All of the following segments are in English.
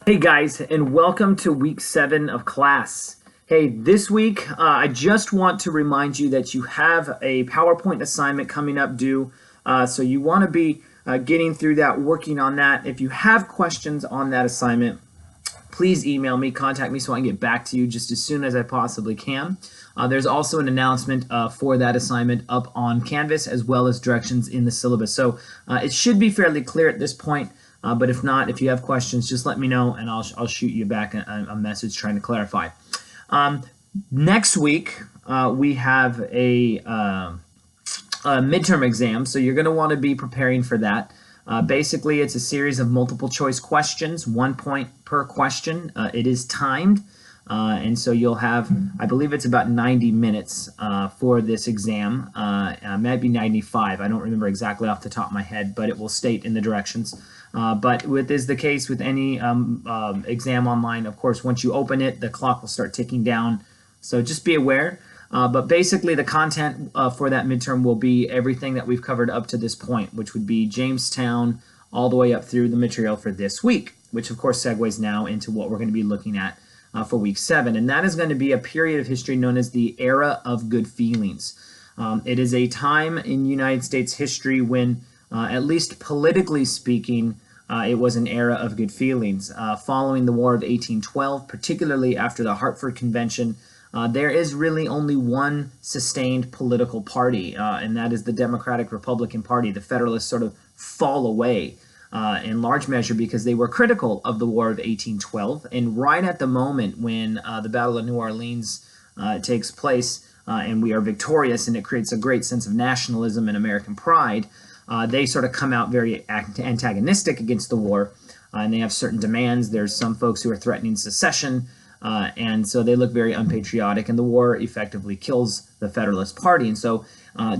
Hey guys, and welcome to week 7 of class. Hey, this week I just want to remind you that you have a PowerPoint assignment coming up due. So you want to be getting through that, working on that. If you have questions on that assignment, please email me, contact me so I can get back to you just as soon as I possibly can. There's also an announcement for that assignment up on Canvas, as well as directions in the syllabus. So it should be fairly clear at this point. But if not, if you have questions, just let me know and I'll shoot you back a message trying to clarify. Next week, we have a midterm exam, so you're going to want to be preparing for that. Basically, it's a series of multiple choice questions, 1 point per question. It is timed, and so you'll have, I believe it's about 90 minutes for this exam. Maybe 95. I don't remember exactly off the top of my head, but it will state in the directions. But with is the case with any exam online, of course, once you open it, the clock will start ticking down. So just be aware. But basically, the content for that midterm will be everything that we've covered up to this point, which would be Jamestown all the way up through the material for this week, which of course segues now into what we're going to be looking at for week 7. And that is going to be a period of history known as the Era of Good Feelings. It is a time in United States history when, at least politically speaking, it was an era of good feelings. Following the War of 1812, particularly after the Hartford Convention, there is really only one sustained political party, and that is the Democratic Republican Party. The Federalists sort of fall away in large measure because they were critical of the War of 1812. And right at the moment when the Battle of New Orleans takes place and we are victorious and it creates a great sense of nationalism and American pride, they sort of come out very antagonistic against the war, and they have certain demands. There's some folks who are threatening secession, and so they look very unpatriotic, and the war effectively kills the Federalist Party. And so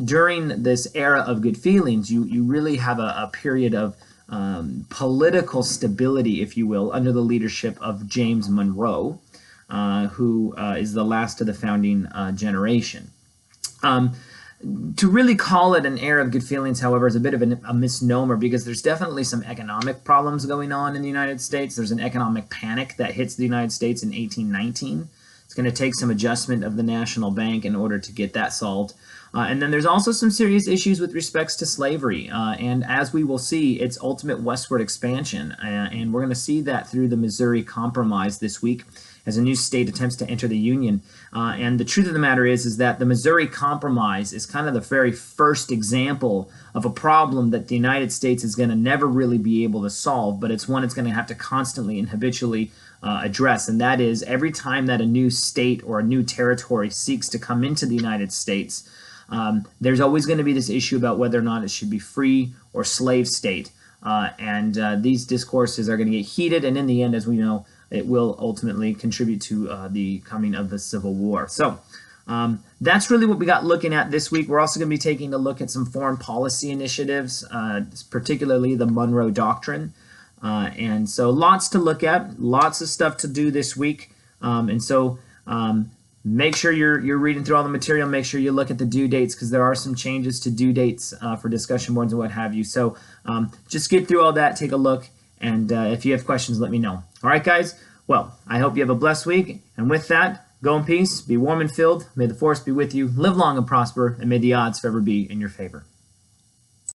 during this era of good feelings, you really have a period of political stability, if you will, under the leadership of James Monroe, who is the last of the founding generation. To really call it an era of good feelings, however, is a bit of a misnomer because there's definitely some economic problems going on in the United States. There's an economic panic that hits the United States in 1819. It's going to take some adjustment of the National Bank in order to get that solved. And then there's also some serious issues with respects to slavery. And as we will see, its ultimate westward expansion. And we're going to see that through the Missouri Compromise this week as a new state attempts to enter the Union. And the truth of the matter is that the Missouri Compromise is kind of the very first example of a problem that the United States is going to never really be able to solve, but it's one it's going to have to constantly and habitually address. And that is every time that a new state or a new territory seeks to come into the United States, there's always going to be this issue about whether or not it should be free or slave state. And these discourses are going to get heated, and in the end, as we know, it will ultimately contribute to the coming of the Civil War. So that's really what we got looking at this week. We're also going to be taking a look at some foreign policy initiatives, particularly the Monroe Doctrine. And so lots to look at, lots of stuff to do this week. And so make sure you're reading through all the material. Make sure you look at the due dates because there are some changes to due dates for discussion boards and what have you. So just get through all that, take a look, and if you have questions, let me know. All right, guys? Well, I hope you have a blessed week. And with that, go in peace, be warm and filled. May the force be with you. Live long and prosper, and may the odds forever be in your favor.